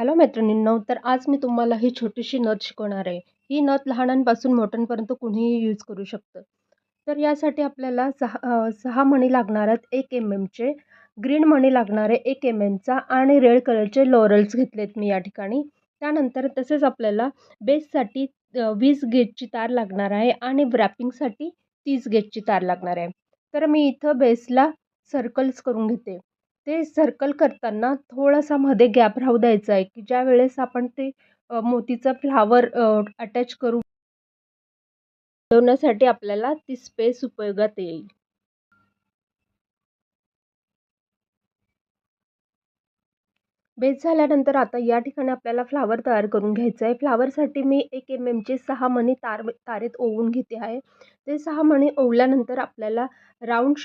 Hello मैत्रिणींनो, तर आज मी तुम्हाला ही छोटीशी नथ शिकवणार आहे. ही नथ लहानांपासून मोठ्यांपर्यंत कुणीही यूज करू शकतं. तर यासाठी आपल्याला 6 मणी लागणार आहेत 1 चे, ग्रीन मणी लागणार आहे 1 चा आणि रेड कलरचे लॉरल्स घेतलेत मी या ठिकाणी. त्यानंतर तसेच आपल्याला बेससाठी 20 गेजची तार लागणार आहे आणि wrappingसाठी 30 गेजची तार लागणार आहे. तर मी इथं बेसला सर्कल्स करून घेते. ते सर्कल करताना थोडासा मध्ये गॅप राहू द्यायचा आहे, की ज्यावेळेस आपण ते मोतीचा फ्लावर अटॅच करू ठेवण्यासाठी आपल्याला ती स्पेस उपयोगात येईल. बेस झाल्यानंतर आता या ठिकाणी आपल्याला फ्लावर तयार करून घ्यायचं आहे. फ्लावरसाठी मी 1 चे 6 मणी तारेत ओवून घेते आहे. ते 6 मणी ओवल्यानंतर आपल्याला राउंड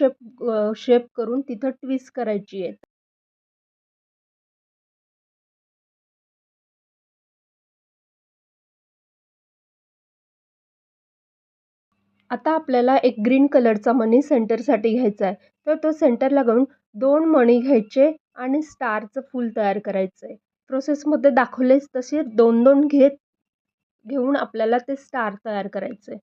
शेप करून तिथं ट्विस्ट करायची आहे. आता आपल्याला एक ग्रीन कलरचा मणी सेंटरसाठी घ्यायचा आहे. तर तो सेंटरला घेऊन 2 मणी घ्यायचे आणि स्टारचं फूल तयार करायचं आहे. प्रोसेसमध्ये दाखवलेच तसे 2-2 घेऊन आपल्याला ते स्टार तयार करायचं आहे.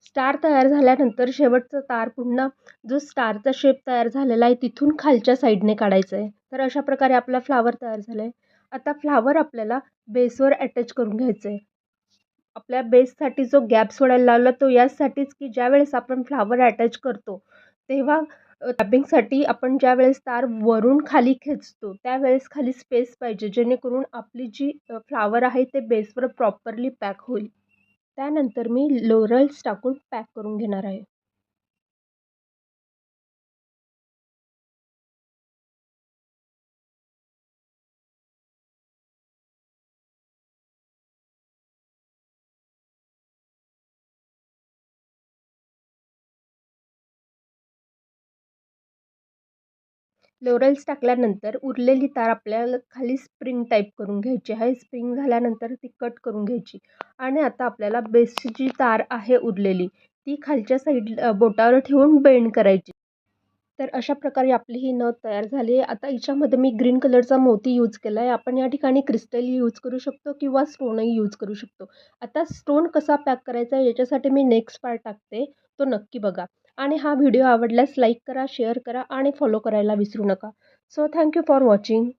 स्टार तयार झाल्यानंतर शेवटचा तार पुन्हा जो स्टारचा शेप तयार झालेला आहे तिथून खालच्या साईडने काढायचं आहे. तर अशा प्रकारे आपला फ्लावर तयार झाला आहे. आता फ्लावर आपल्याला बेसवर अटॅच करून घ्यायचं आहे. आपल्या बेससाठी जो गॅप सोडायला लावला तो यासाठीच की ज्यावेळेस आपण फ्लावर अटॅच करतो तेव्हा रॅपिंगसाठी आपण ज्यावेळेस तार वरून खाली खेचतो त्यावेळेस खाली स्पेस पाहिजे जेणेकरून आपली जी फ्लावर आहे ते बेसवर प्रॉपरली पॅक होईल. त्यानंतर मी लोरल्स टाकून पॅक करून घेणार आहे. लोरल्स टाकल्यानंतर उरलेली तार आपल्याला खाली स्प्रिंग टाईप करून घ्यायची आहे. स्प्रिंग झाल्यानंतर ती कट करून घ्यायची आणि आता आपल्याला बेसची जी तार आहे उरलेली ती खालच्या साईड बोटावर ठेवून बेंड करायची. तर अशा प्रकारे आपली ही नथ तयार झाली आहे. आता हिच्यामध्ये मी ग्रीन कलरचा मोती यूज केला आहे. आपण या ठिकाणी क्रिस्टल यूज करू शकतो किंवा स्टोनही यूज करू शकतो. आता स्टोन कसा पॅक करायचा आहे याच्यासाठी मी नेक्स्ट पार्ट टाकते, तो नक्की बघा. आणि हा व्हिडिओ आवडल्यास लाईक करा, शेअर करा आणि फॉलो करायला विसरू नका. So thank you for watching.